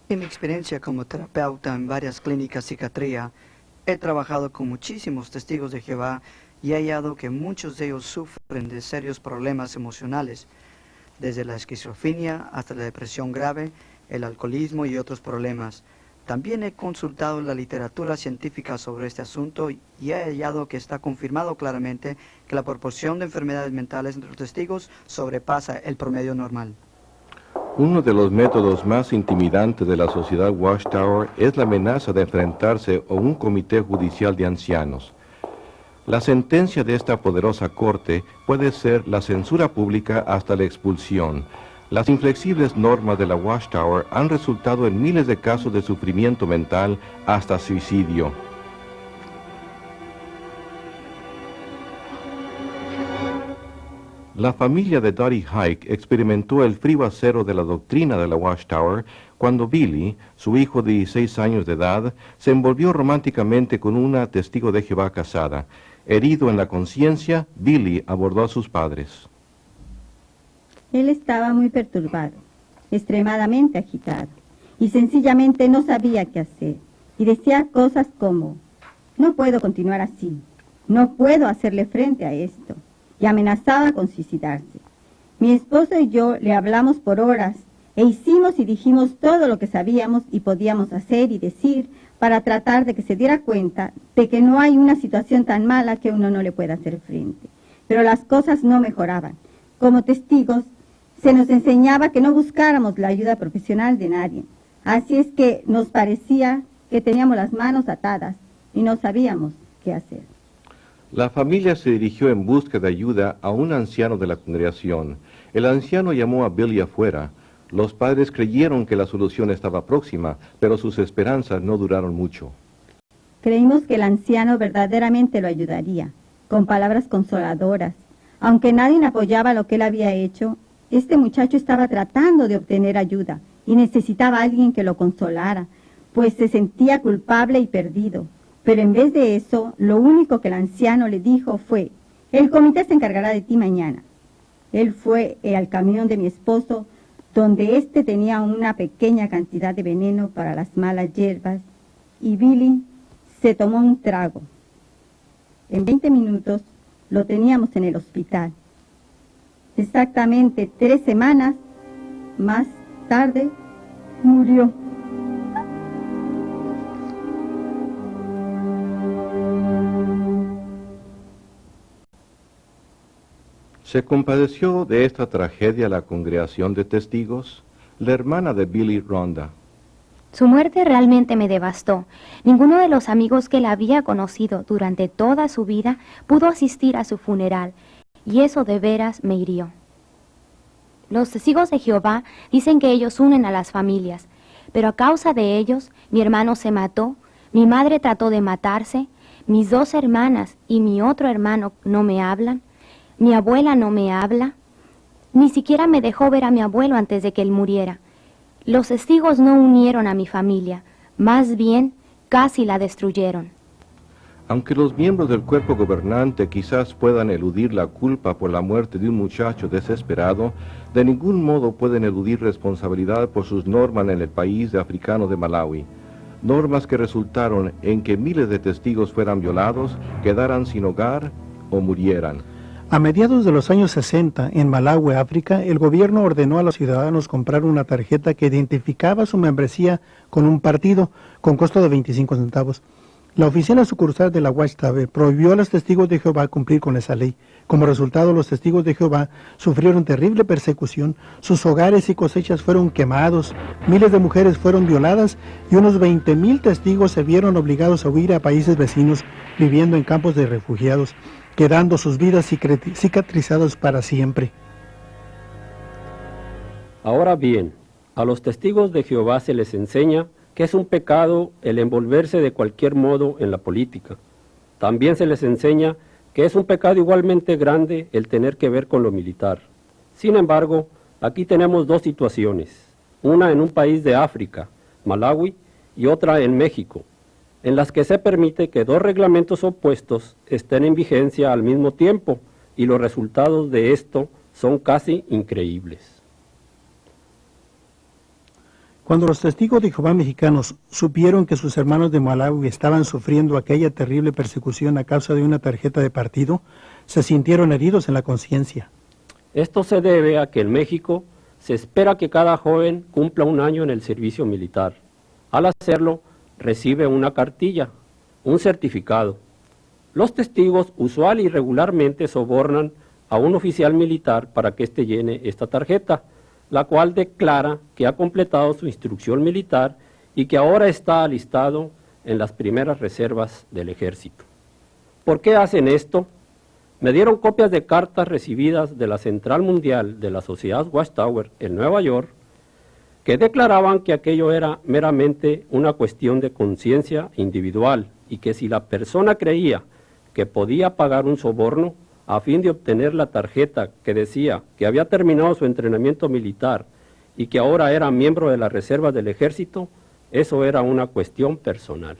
En mi experiencia como terapeuta en varias clínicas de psiquiatría, he trabajado con muchísimos testigos de Jehová y he hallado que muchos de ellos sufren de serios problemas emocionales, desde la esquizofrenia hasta la depresión grave, el alcoholismo y otros problemas. También he consultado la literatura científica sobre este asunto y he hallado que está confirmado claramente que la proporción de enfermedades mentales entre los testigos sobrepasa el promedio normal. Uno de los métodos más intimidantes de la sociedad Watchtower es la amenaza de enfrentarse a un comité judicial de ancianos. La sentencia de esta poderosa corte puede ser la censura pública hasta la expulsión. Las inflexibles normas de la Watchtower han resultado en miles de casos de sufrimiento mental hasta suicidio. La familia de Dottie Hike experimentó el frío acero de la doctrina de la Watchtower cuando Billy, su hijo de 16 años de edad, se envolvió románticamente con una testigo de Jehová casada. Herido en la conciencia, Billy abordó a sus padres. Él estaba muy perturbado, extremadamente agitado, y sencillamente no sabía qué hacer. Y decía cosas como: no puedo continuar así, no puedo hacerle frente a esto. Y amenazaba con suicidarse. Mi esposo y yo le hablamos por horas e hicimos y dijimos todo lo que sabíamos y podíamos hacer y decir para tratar de que se diera cuenta de que no hay una situación tan mala que uno no le pueda hacer frente. Pero las cosas no mejoraban. Como testigos, se nos enseñaba que no buscáramos la ayuda profesional de nadie. Así es que nos parecía que teníamos las manos atadas y no sabíamos qué hacer. La familia se dirigió en busca de ayuda a un anciano de la congregación. El anciano llamó a Billy afuera. Los padres creyeron que la solución estaba próxima, pero sus esperanzas no duraron mucho. Creímos que el anciano verdaderamente lo ayudaría, con palabras consoladoras. Aunque nadie apoyaba lo que él había hecho, este muchacho estaba tratando de obtener ayuda y necesitaba a alguien que lo consolara, pues se sentía culpable y perdido. Pero en vez de eso, lo único que el anciano le dijo fue: el comité se encargará de ti mañana. Él fue al camión de mi esposo, donde éste tenía una pequeña cantidad de veneno para las malas hierbas, y Billy se tomó un trago. En 20 minutos lo teníamos en el hospital. Exactamente 3 semanas más tarde, murió. ¿Se compadeció de esta tragedia la congregación de testigos? La hermana de Billy, Rhonda. Su muerte realmente me devastó. Ninguno de los amigos que la había conocido durante toda su vida pudo asistir a su funeral, y eso de veras me hirió. Los testigos de Jehová dicen que ellos unen a las familias, pero a causa de ellos, mi hermano se mató, mi madre trató de matarse, mis 2 hermanas y mi otro hermano no me hablan, mi abuela no me habla, ni siquiera me dejó ver a mi abuelo antes de que él muriera. Los testigos no unieron a mi familia, más bien casi la destruyeron. Aunque los miembros del cuerpo gobernante quizás puedan eludir la culpa por la muerte de un muchacho desesperado, de ningún modo pueden eludir responsabilidad por sus normas en el país africano de Malawi. Normas que resultaron en que miles de testigos fueran violados, quedaran sin hogar o murieran. A mediados de los años 60, en Malawi, África, el gobierno ordenó a los ciudadanos comprar una tarjeta que identificaba su membresía con un partido, con costo de 25 centavos. La oficina sucursal de la Watchtower prohibió a los testigos de Jehová cumplir con esa ley. Como resultado, los testigos de Jehová sufrieron terrible persecución, sus hogares y cosechas fueron quemados, miles de mujeres fueron violadas y unos 20,000 testigos se vieron obligados a huir a países vecinos, viviendo en campos de refugiados, quedando sus vidas cicatrizadas para siempre. Ahora bien, a los testigos de Jehová se les enseña que es un pecado el envolverse de cualquier modo en la política. También se les enseña que es un pecado igualmente grande el tener que ver con lo militar. Sin embargo, aquí tenemos dos situaciones, una en un país de África, Malawi, y otra en México, en las que se permite que dos reglamentos opuestos estén en vigencia al mismo tiempo, y los resultados de esto son casi increíbles. Cuando los testigos de Jehová mexicanos supieron que sus hermanos de Malawi estaban sufriendo aquella terrible persecución a causa de una tarjeta de partido, se sintieron heridos en la conciencia. Esto se debe a que en México se espera que cada joven cumpla un año en el servicio militar. Al hacerlo, recibe una cartilla, un certificado. Los testigos usual y regularmente sobornan a un oficial militar para que éste llene esta tarjeta, la cual declara que ha completado su instrucción militar y que ahora está alistado en las primeras reservas del ejército. ¿Por qué hacen esto? Me dieron copias de cartas recibidas de la Central Mundial de la Sociedad Watchtower en Nueva York, que declaraban que aquello era meramente una cuestión de conciencia individual y que si la persona creía que podía pagar un soborno a fin de obtener la tarjeta que decía que había terminado su entrenamiento militar y que ahora era miembro de la reserva del ejército, eso era una cuestión personal.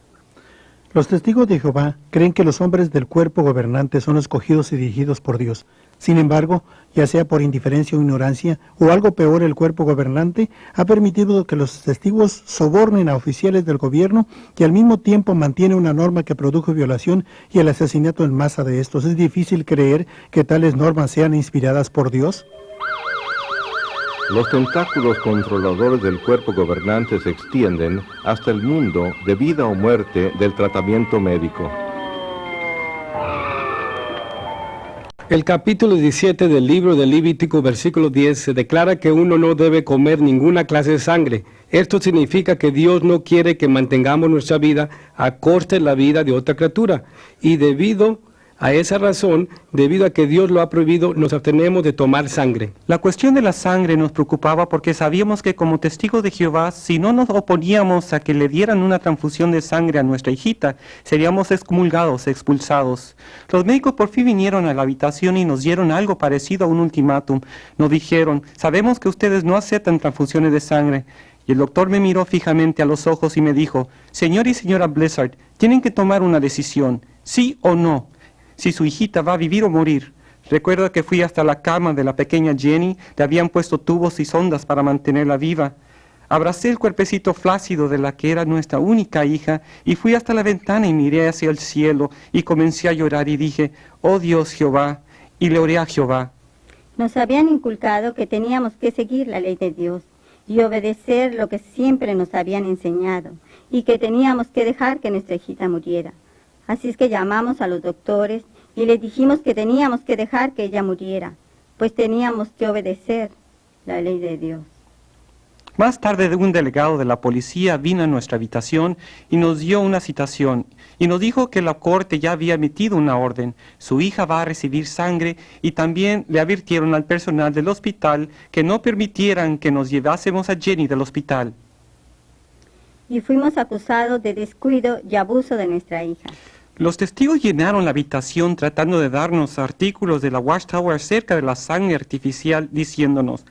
Los testigos de Jehová creen que los hombres del cuerpo gobernante son escogidos y dirigidos por Dios. Sin embargo, ya sea por indiferencia o ignorancia, o algo peor, el cuerpo gobernante ha permitido que los testigos sobornen a oficiales del gobierno y al mismo tiempo mantiene una norma que produjo violación y el asesinato en masa de estos. ¿Es difícil creer que tales normas sean inspiradas por Dios? Los tentáculos controladores del cuerpo gobernante se extienden hasta el mundo de vida o muerte del tratamiento médico. El capítulo 17 del libro de Levítico, versículo 10, se declara que uno no debe comer ninguna clase de sangre. Esto significa que Dios no quiere que mantengamos nuestra vida a costa de la vida de otra criatura. Y debido a esa razón, debido a que Dios lo ha prohibido, nos abstenemos de tomar sangre. La cuestión de la sangre nos preocupaba porque sabíamos que como testigos de Jehová, si no nos oponíamos a que le dieran una transfusión de sangre a nuestra hijita, seríamos excomulgados, expulsados. Los médicos por fin vinieron a la habitación y nos dieron algo parecido a un ultimátum. Nos dijeron, sabemos que ustedes no aceptan transfusiones de sangre. Y el doctor me miró fijamente a los ojos y me dijo, señor y señora Blizzard, tienen que tomar una decisión, sí o no. Si su hijita va a vivir o morir. Recuerdo que fui hasta la cama de la pequeña Jenny, le habían puesto tubos y sondas para mantenerla viva. Abracé el cuerpecito flácido de la que era nuestra única hija y fui hasta la ventana y miré hacia el cielo y comencé a llorar y dije, oh Dios Jehová, y le oré a Jehová. Nos habían inculcado que teníamos que seguir la ley de Dios y obedecer lo que siempre nos habían enseñado y que teníamos que dejar que nuestra hijita muriera. Así es que llamamos a los doctores y les dijimos que teníamos que dejar que ella muriera, pues teníamos que obedecer la ley de Dios. Más tarde un delegado de la policía vino a nuestra habitación y nos dio una citación y nos dijo que la corte ya había emitido una orden. Su hija va a recibir sangre y también le advirtieron al personal del hospital que no permitieran que nos llevásemos a Jenny del hospital. Y fuimos acusados de descuido y abuso de nuestra hija. Los testigos llenaron la habitación tratando de darnos artículos de la Watchtower acerca de la sangre artificial, diciéndonos,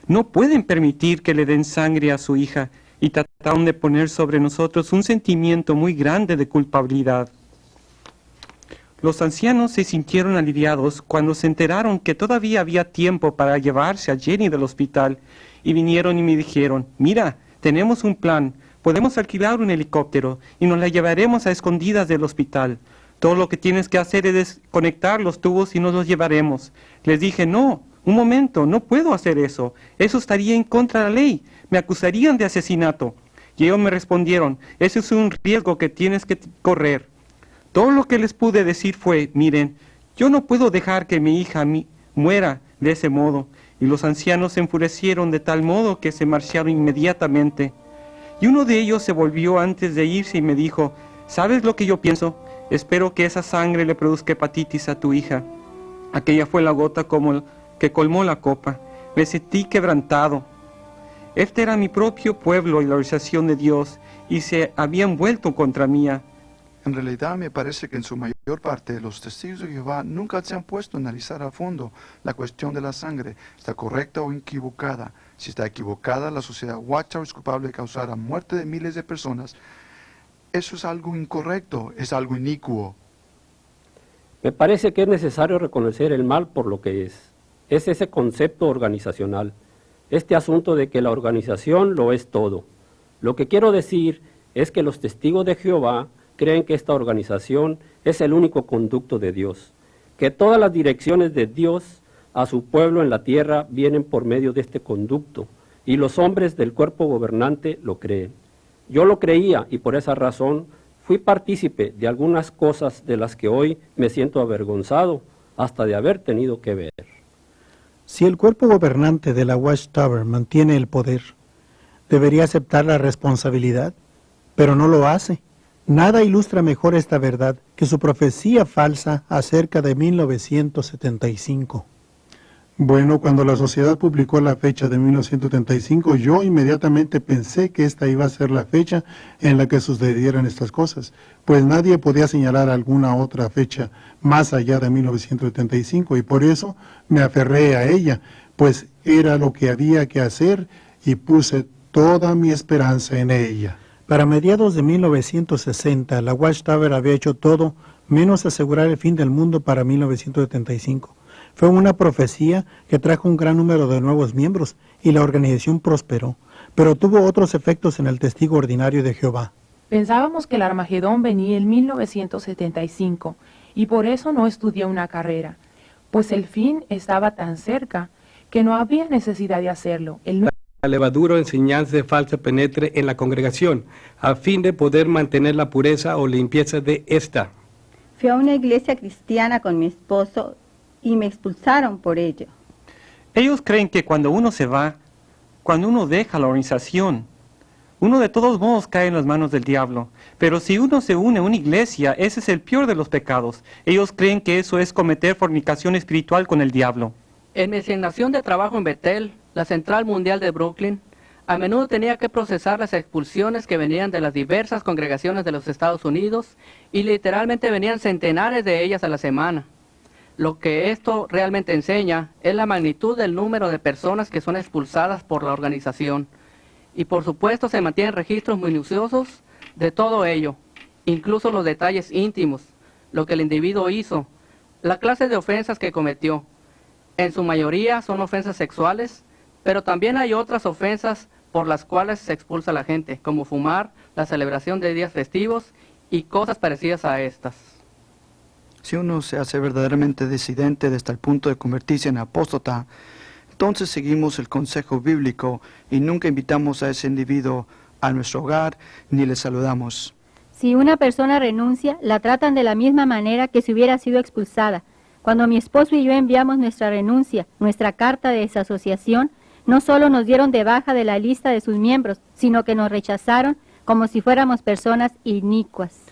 no pueden permitir que le den sangre a su hija, y trataron de poner sobre nosotros un sentimiento muy grande de culpabilidad. Los ancianos se sintieron aliviados cuando se enteraron que todavía había tiempo para llevarse a Jenny del hospital y vinieron y me dijeron, mira, tenemos un plan, podemos alquilar un helicóptero y nos la llevaremos a escondidas del hospital. Todo lo que tienes que hacer es desconectar los tubos y nos los llevaremos. Les dije, no, un momento, no puedo hacer eso. Eso estaría en contra de la ley. Me acusarían de asesinato. Y ellos me respondieron, ese es un riesgo que tienes que correr. Todo lo que les pude decir fue, miren, yo no puedo dejar que mi hija muera de ese modo. Y los ancianos se enfurecieron de tal modo que se marcharon inmediatamente. Y uno de ellos se volvió antes de irse y me dijo, ¿sabes lo que yo pienso? Espero que esa sangre le produzca hepatitis a tu hija. Aquella fue la gota que colmó la copa. Me sentí quebrantado. Este era mi propio pueblo y la organización de Dios, y se habían vuelto contra mí. En realidad me parece que en su mayor parte los testigos de Jehová nunca se han puesto a analizar a fondo la cuestión de la sangre. ¿Está correcta o equivocada? Si está equivocada, la sociedad Watchtower es culpable de causar la muerte de miles de personas. Eso es algo incorrecto, es algo inicuo. Me parece que es necesario reconocer el mal por lo que es. Es ese concepto organizacional. Este asunto de que la organización lo es todo. Lo que quiero decir es que los testigos de Jehová creen que esta organización es el único conducto de Dios, que todas las direcciones de Dios a su pueblo en la tierra vienen por medio de este conducto, y los hombres del cuerpo gobernante lo creen. Yo lo creía y por esa razón fui partícipe de algunas cosas de las que hoy me siento avergonzado hasta de haber tenido que ver. Si el cuerpo gobernante de la Watchtower mantiene el poder, debería aceptar la responsabilidad, pero no lo hace. Nada ilustra mejor esta verdad que su profecía falsa acerca de 1975. Bueno, cuando la sociedad publicó la fecha de 1975, yo inmediatamente pensé que esta iba a ser la fecha en la que sucedieran estas cosas, pues nadie podía señalar alguna otra fecha más allá de 1975, y por eso me aferré a ella, pues era lo que había que hacer y puse toda mi esperanza en ella. Para mediados de 1960, la Watchtower había hecho todo menos asegurar el fin del mundo para 1975. Fue una profecía que trajo un gran número de nuevos miembros y la organización prosperó, pero tuvo otros efectos en el testigo ordinario de Jehová. Pensábamos que el Armagedón venía en 1975 y por eso no estudié una carrera, pues el fin estaba tan cerca que no había necesidad de hacerlo. La levadura o enseñanza falsa penetre en la congregación a fin de poder mantener la pureza o limpieza de esta. Fui a una iglesia cristiana con mi esposo y me expulsaron por ello. Ellos creen que cuando uno se va, cuando uno deja la organización, uno de todos modos cae en las manos del diablo. Pero si uno se une a una iglesia, ese es el peor de los pecados. Ellos creen que eso es cometer fornicación espiritual con el diablo. En mi asignación de trabajo en Bethel, la Central Mundial de Brooklyn, a menudo tenía que procesar las expulsiones que venían de las diversas congregaciones de los Estados Unidos y literalmente venían centenares de ellas a la semana. Lo que esto realmente enseña es la magnitud del número de personas que son expulsadas por la organización. Y por supuesto se mantienen registros minuciosos de todo ello, incluso los detalles íntimos, lo que el individuo hizo, la clase de ofensas que cometió. En su mayoría son ofensas sexuales, pero también hay otras ofensas por las cuales se expulsa a la gente, como fumar, la celebración de días festivos y cosas parecidas a estas. Si uno se hace verdaderamente disidente hasta el punto de convertirse en apóstata, entonces seguimos el consejo bíblico y nunca invitamos a ese individuo a nuestro hogar ni le saludamos. Si una persona renuncia, la tratan de la misma manera que si hubiera sido expulsada. Cuando mi esposo y yo enviamos nuestra renuncia, nuestra carta de desasociación, no solo nos dieron de baja de la lista de sus miembros, sino que nos rechazaron como si fuéramos personas inicuas.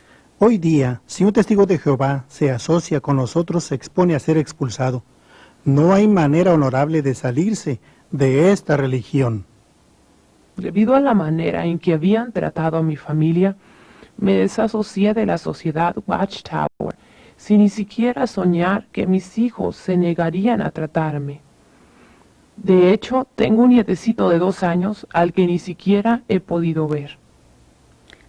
Hoy día, si un testigo de Jehová se asocia con nosotros, se expone a ser expulsado. No hay manera honorable de salirse de esta religión. Debido a la manera en que habían tratado a mi familia, me desasocié de la sociedad Watchtower, sin ni siquiera soñar que mis hijos se negarían a tratarme. De hecho, tengo un nietecito de 2 años al que ni siquiera he podido ver.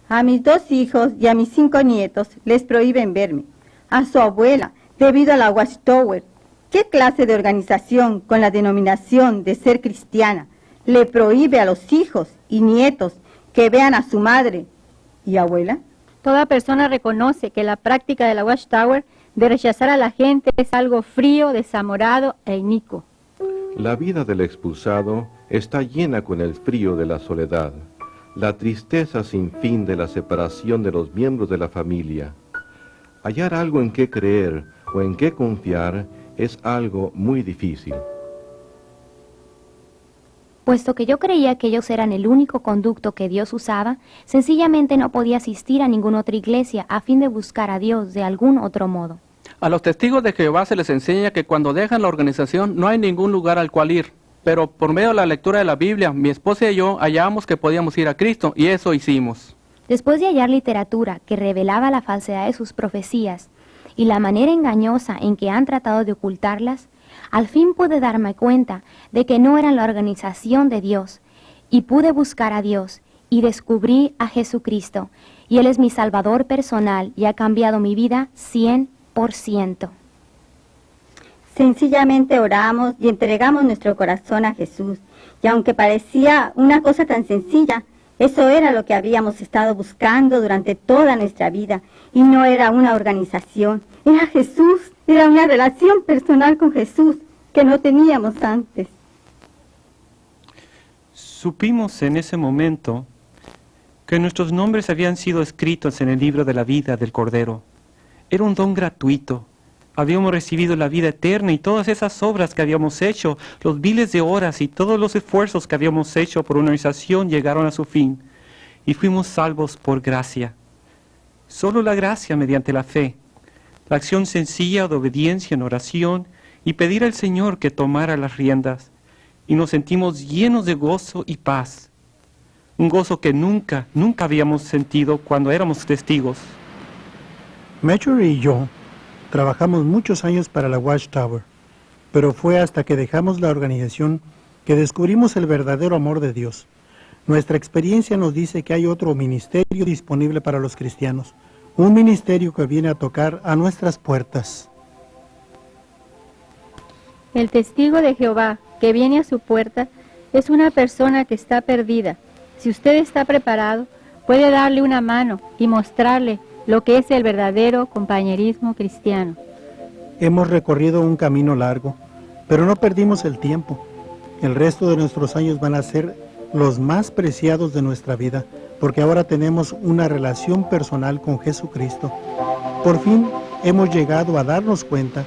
A mis 2 hijos y a mis 5 nietos les prohíben verme. a su abuela, debido a la Watchtower. ¿Qué clase de organización con la denominación de ser cristiana le prohíbe a los hijos y nietos que vean a su madre y abuela? Toda persona reconoce que la práctica de la Watchtower de rechazar a la gente es algo frío, desamorado e inicuo. La vida del expulsado está llena con el frío de la soledad, la tristeza sin fin de la separación de los miembros de la familia. Hallar algo en qué creer o en qué confiar es algo muy difícil. Puesto que yo creía que ellos eran el único conducto que Dios usaba, sencillamente no podía asistir a ninguna otra iglesia a fin de buscar a Dios de algún otro modo. A los testigos de Jehová se les enseña que cuando dejan la organización no hay ningún lugar al cual ir, pero por medio de la lectura de la Biblia, mi esposa y yo hallamos que podíamos ir a Cristo, y eso hicimos. Después de hallar literatura que revelaba la falsedad de sus profecías y la manera engañosa en que han tratado de ocultarlas, al fin pude darme cuenta de que no eran la organización de Dios, y pude buscar a Dios, y descubrí a Jesucristo, y Él es mi Salvador personal, y ha cambiado mi vida 100%. Sencillamente oramos y entregamos nuestro corazón a Jesús, y aunque parecía una cosa tan sencilla, eso era lo que habíamos estado buscando durante toda nuestra vida, y no era una organización, era Jesús, era una relación personal con Jesús que no teníamos antes. Supimos en ese momento que nuestros nombres habían sido escritos en el libro de la vida del Cordero. Era un don gratuito. Habíamos recibido la vida eterna y todas esas obras que habíamos hecho, los miles de horas y todos los esfuerzos que habíamos hecho por una organización llegaron a su fin y fuimos salvos por gracia. Solo la gracia mediante la fe, la acción sencilla de obediencia en oración y pedir al Señor que tomara las riendas, y nos sentimos llenos de gozo y paz. Un gozo que nunca habíamos sentido cuando éramos testigos. Metcher y yo trabajamos muchos años para la Watchtower, pero fue hasta que dejamos la organización que descubrimos el verdadero amor de Dios. Nuestra experiencia nos dice que hay otro ministerio disponible para los cristianos, un ministerio que viene a tocar a nuestras puertas. El testigo de Jehová que viene a su puerta es una persona que está perdida. Si usted está preparado, puede darle una mano y mostrarle lo que es el verdadero compañerismo cristiano. Hemos recorrido un camino largo, pero no perdimos el tiempo. El resto de nuestros años van a ser los más preciados de nuestra vida, porque ahora tenemos una relación personal con Jesucristo. Por fin hemos llegado a darnos cuenta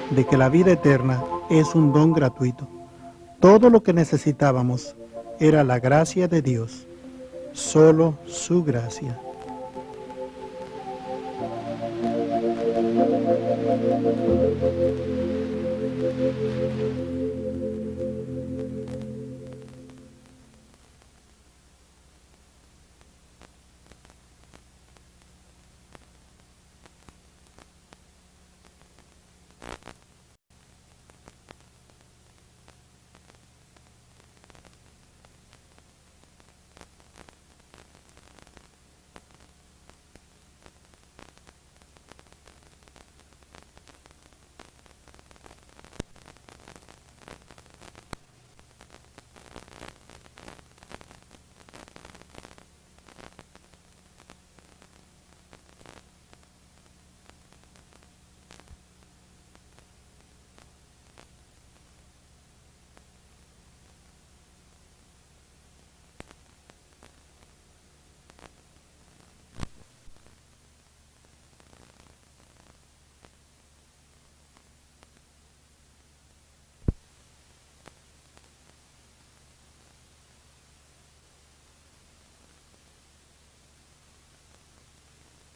de que la vida eterna es un don gratuito. Todo lo que necesitábamos era la gracia de Dios, solo su gracia.